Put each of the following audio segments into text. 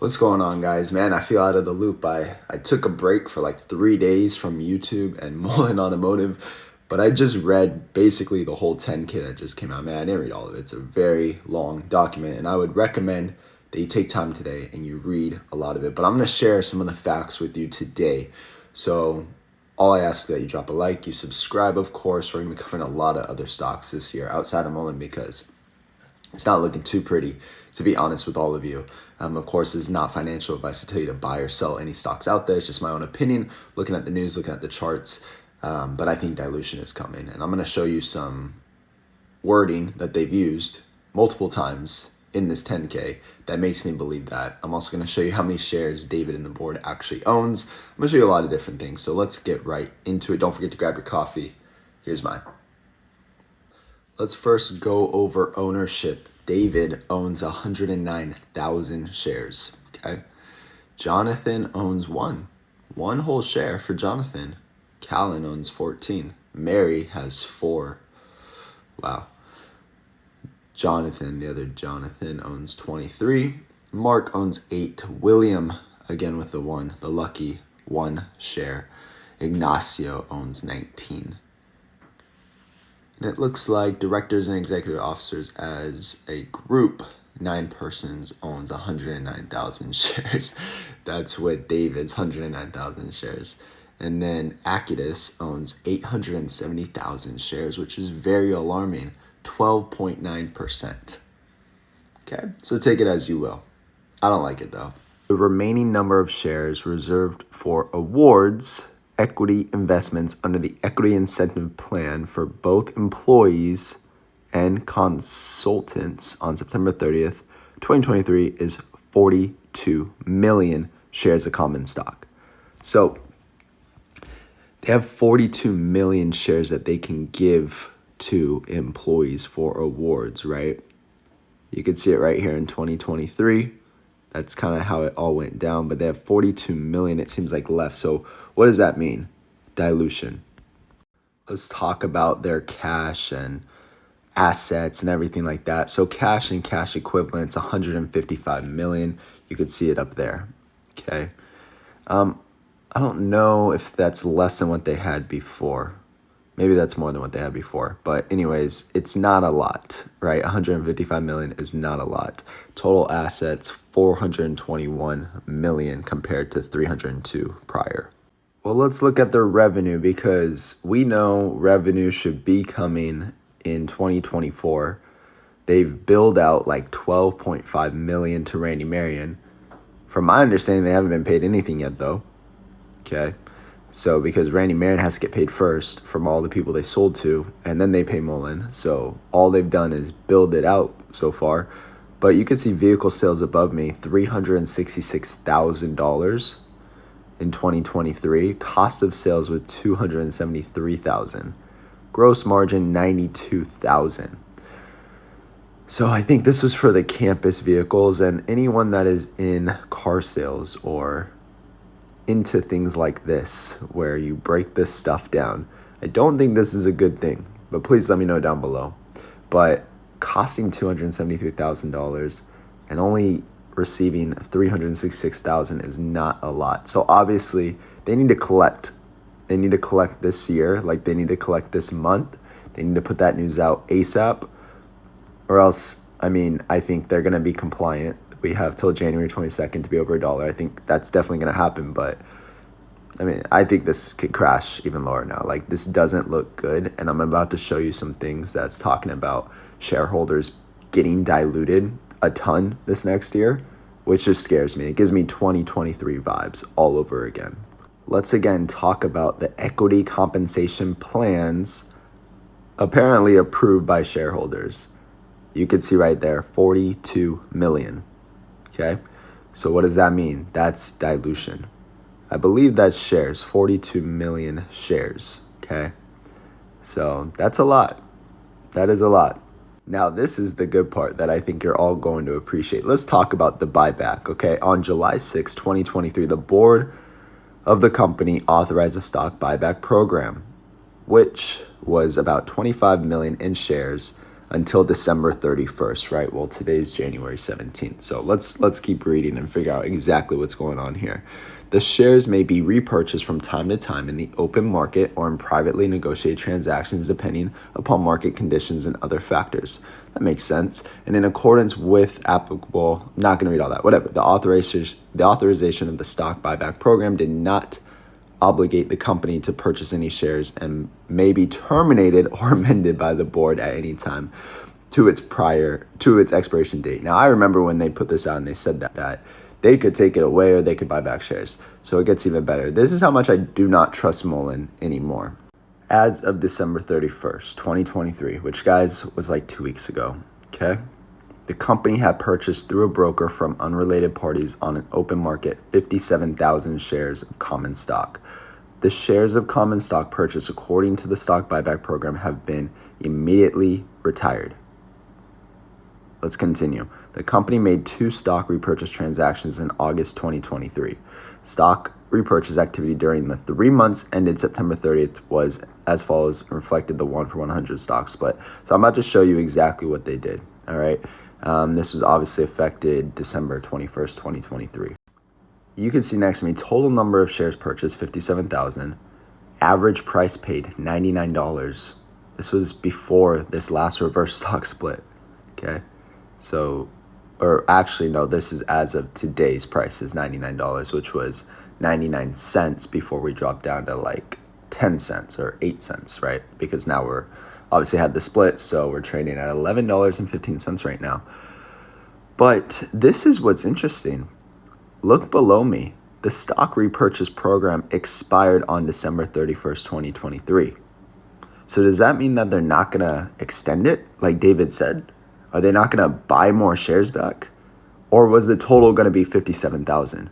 What's going on, guys? Man, I feel out of the loop. I took a break for like 3 days from YouTube and Mullen Automotive, but I just read basically the whole 10K that just came out. Man, I didn't read all of it. It's a very long document, and I would recommend that you take time today and you read a lot of it. But I'm going to share some of the facts with you today. So all I ask is that you drop a like, you subscribe, of course. We're going to be covering a lot of other stocks this year outside of Mullen because it's not looking too pretty, to be honest with all of you. Of course, this is not financial advice to tell you to buy or sell any stocks out there. It's just my own opinion, looking at the news, looking at the charts. But I think dilution is coming. And I'm going to show you some wording that they've used multiple times in this 10K that makes me believe that. I'm also going to show you how many shares David and the board actually owns. I'm going to show you a lot of different things. So let's get right into it. Don't forget to grab your coffee. Here's mine. Let's first go over ownership. David owns 109,000 shares, okay? Jonathan owns one whole share for Jonathan. Callan owns 14. Mary has 4. Wow. Jonathan, the other Jonathan, owns 23. Mark owns 8. William, again with the lucky 1 share. Ignacio owns 19. And it looks like directors and executive officers as a group, 9 persons, owns 109,000 shares. That's with David's 109,000 shares. And then Acutus owns 870,000 shares, which is very alarming, 12.9%. Okay, so take it as you will. I don't like it though. The remaining number of shares reserved for awards, equity investments under the equity incentive plan for both employees and consultants on September 30th, 2023 is 42 million shares of common stock. So they have 42 million shares that they can give to employees for awards, right? You can see it right here in 2023. That's kind of how it all went down, but they have 42 million, it seems like, left. So what does that mean? Dilution. Let's talk about their cash and assets and everything like that. So cash and cash equivalents, 155 million. You could see it up there. Okay. I don't know if that's less than what they had before. Maybe that's more than what they had before. But anyways, it's not a lot, right? 155 million is not a lot. Total assets, 421 million compared to 302 prior. Well, let's look at their revenue because we know revenue should be coming in 2024. They've billed out like 12.5 million to Randy Marion. From my understanding, they haven't been paid anything yet though. Okay. So because Randy Marion has to get paid first from all the people they sold to, and then they pay Mullen. So all they've done is build it out so far. But you can see vehicle sales above me, $366,000 in 2023. Cost of sales with $273,000. Gross margin, $92,000. So I think this was for the campus vehicles, and anyone that is in car sales or into things like this where you break this stuff down, I don't think this is a good thing, but please let me know down below. But costing $273,000 and only receiving $366,000 is not a lot. So obviously they need to collect. They need to collect this year, like they need to collect this month. They need to put that news out ASAP, or else, I think they're going to be compliant. We have till January 22nd to be over $1. I think that's definitely going to happen, but I think this could crash even lower now. Like, this doesn't look good, and I'm about to show you some things that's talking about shareholders getting diluted a ton this next year, which just scares me. It gives me 2023 vibes all over again. Let's again talk about the equity compensation plans apparently approved by shareholders. You can see right there, 42 million. Okay, so what does that mean? That's dilution. I believe that's shares, 42 million shares. Okay, so that's a lot. That is a lot. Now, this is the good part that I think you're all going to appreciate. Let's talk about the buyback, okay? On July 6, 2023, the board of the company authorized a stock buyback program, which was about 25 million in shares until December 31st, right? Well, today's January 17th. So let's keep reading and figure out exactly what's going on here. The shares may be repurchased from time to time in the open market or in privately negotiated transactions depending upon market conditions and other factors. That makes sense. And in accordance with applicable, I'm not going to read all that, whatever. The authorization of the stock buyback program did not obligate the company to purchase any shares and may be terminated or amended by the board at any time to its expiration date. Now, I remember when they put this out and they said that they could take it away or they could buy back shares. So it gets even better. This is how much I do not trust Mullen anymore. As of December 31st, 2023, which, guys, was like 2 weeks ago, okay? The company had purchased through a broker from unrelated parties on an open market 57,000 shares of common stock. The shares of common stock purchased according to the stock buyback program have been immediately retired. Let's continue. The company made 2 stock repurchase transactions in August 2023. Stock repurchase activity during the 3 months ended September 30th was as follows, reflected the 1-for-100 stock split. So I'm about to show you exactly what they did. All right. This was obviously affected December 21st, 2023. You can see next to me, total number of shares purchased, 57,000. Average price paid, $99. This was before this last reverse stock split. Okay. So, or actually, no, this is as of today's price is $99, which was 99 cents before we dropped down to like 10 cents or 8 cents, right? Because now we're obviously had the split, so we're trading at $11.15 right now. But this is what's interesting. Look below me. The stock repurchase program expired on December 31st, 2023. So does that mean that they're not going to extend it, like David said? Are they not going to buy more shares back? Or was the total going to be 57,000?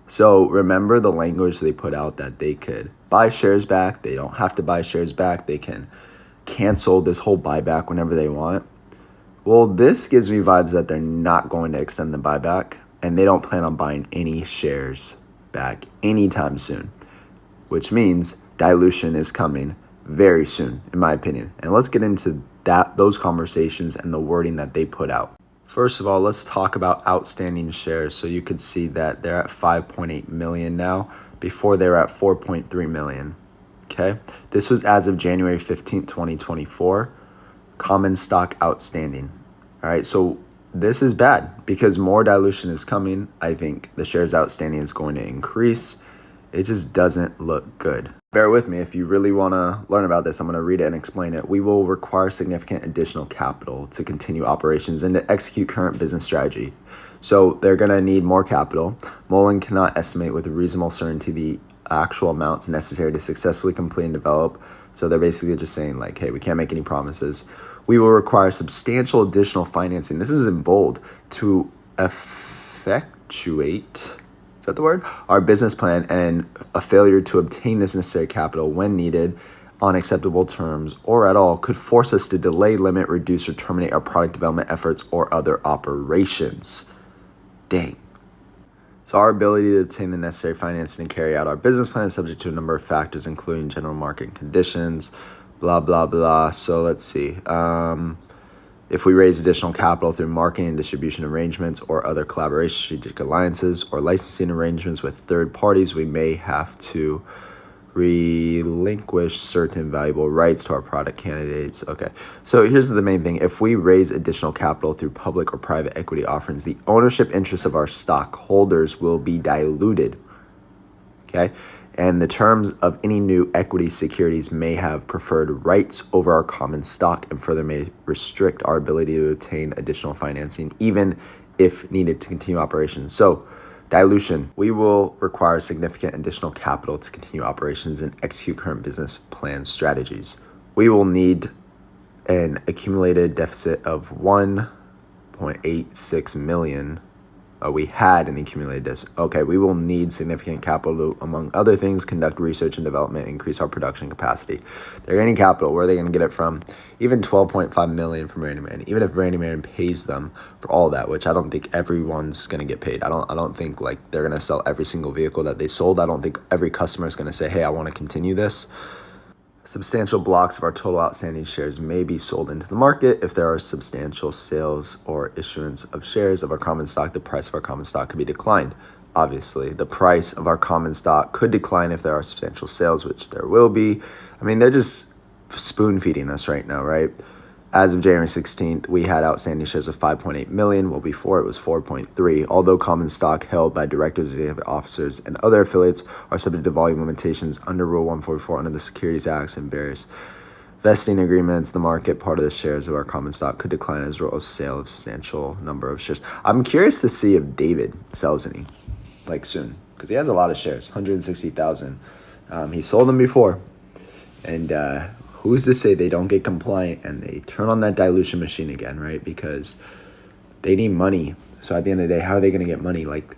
So remember the language they put out that they could buy shares back. They don't have to buy shares back. They can cancel this whole buyback whenever they want. Well, this gives me vibes that they're not going to extend the buyback and they don't plan on buying any shares back anytime soon, which means dilution is coming very soon, in my opinion. And let's get into those conversations and the wording that they put out. First of all, let's talk about outstanding shares. So you could see that they're at 5.8 million now. Before they were at 4.3 million. Okay. This was as of January 15th, 2024. Common stock outstanding. All right. So this is bad because more dilution is coming. I think the shares outstanding is going to increase. It just doesn't look good. Bear with me if you really want to learn about this. I'm going to read it and explain it. We will require significant additional capital to continue operations and to execute current business strategy. So they're going to need more capital. Mullen cannot estimate with reasonable certainty the actual amounts necessary to successfully complete and develop. So they're basically just saying like, hey, we can't make any promises. We will require substantial additional financing. This is in bold to effectuate that the word? Our business plan, and a failure to obtain this necessary capital when needed on acceptable terms or at all could force us to delay, limit, reduce, or terminate our product development efforts or other operations. Dang. So our ability to obtain the necessary financing and carry out our business plan is subject to a number of factors, including general market conditions, blah, blah, blah. So let's see. If we raise additional capital through marketing and distribution arrangements or other collaboration, strategic alliances, or licensing arrangements with third parties, we may have to relinquish certain valuable rights to our product candidates. Okay, so here's the main thing. If we raise additional capital through public or private equity offerings, the ownership interests of our stockholders will be diluted. Okay, and the terms of any new equity securities may have preferred rights over our common stock and further may restrict our ability to obtain additional financing, even if needed to continue operations. So, dilution. We will require significant additional capital to continue operations and execute current business plan strategies. We will need an accumulated deficit of 1.86 million. We had an accumulated deficit. Okay, we will need significant capital to, among other things, conduct research and development, increase our production capacity. They're getting capital. Where are they going to get it from? Even 12.5 million from Randy Marion. Even if Randy Marion pays them for all that, which I don't think everyone's going to get paid. I don't think like they're going to sell every single vehicle that they sold. I don't think every customer is going to say, hey, I want to continue this. Substantial blocks of our total outstanding shares may be sold into the market. If there are substantial sales or issuance of shares of our common stock, the price of our common stock could be declined. Obviously, the price of our common stock could decline if there are substantial sales, which there will be. I mean, they're just spoon feeding us right now, right? As of January 16th, we had outstanding shares of 5.8 million. Well, before it was 4.3. Although common stock held by directors, executive officers, and other affiliates are subject to volume limitations under Rule 144 under the Securities Acts and various vesting agreements, the market part of the shares of our common stock could decline as a result of sale of substantial number of shares. I'm curious to see if David sells any, like soon, because he has a lot of shares, 160,000. He sold them before, and who's to say they don't get compliant and they turn on that dilution machine again, right? Because they need money. So at the end of the day, how are they going to get money? Like,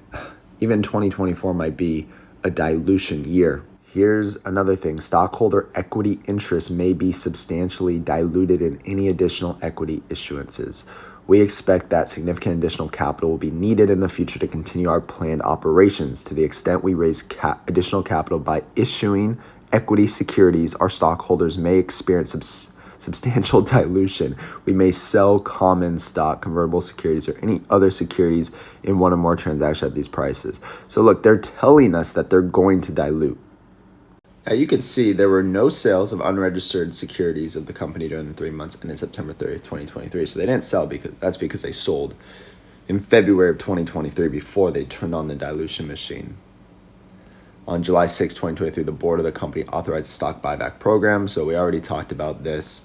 even 2024 might be a dilution year. Here's another thing. Stockholder equity interest may be substantially diluted in any additional equity issuances. We expect that significant additional capital will be needed in the future to continue our planned operations. To the extent we raise additional capital by issuing equity securities, our stockholders may experience substantial dilution. We may sell common stock, convertible securities, or any other securities in one or more transactions at these prices. So look, they're telling us that they're going to dilute. Now you can see there were no sales of unregistered securities of the company during the 3 months ended September 30th, 2023. So they didn't sell because they sold in February of 2023 before they turned on the dilution machine. On July 6, 2023, the board of the company authorized a stock buyback program. So we already talked about this.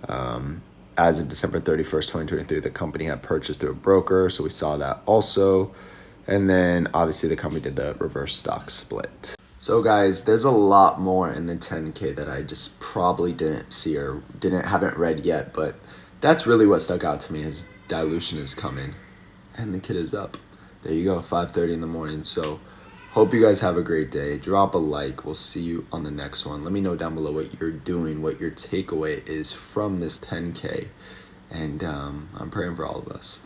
As of December 31st, 2023, the company had purchased through a broker. So we saw that also. And then obviously the company did the reverse stock split. So guys, there's a lot more in the 10K that I just probably didn't see or haven't read yet. But that's really what stuck out to me is dilution is coming and the kid is up. There you go, 5:30 in the morning. So hope you guys have a great day. Drop a like. We'll see you on the next one. Let me know down below what you're doing, what your takeaway is from this 10K. And I'm praying for all of us.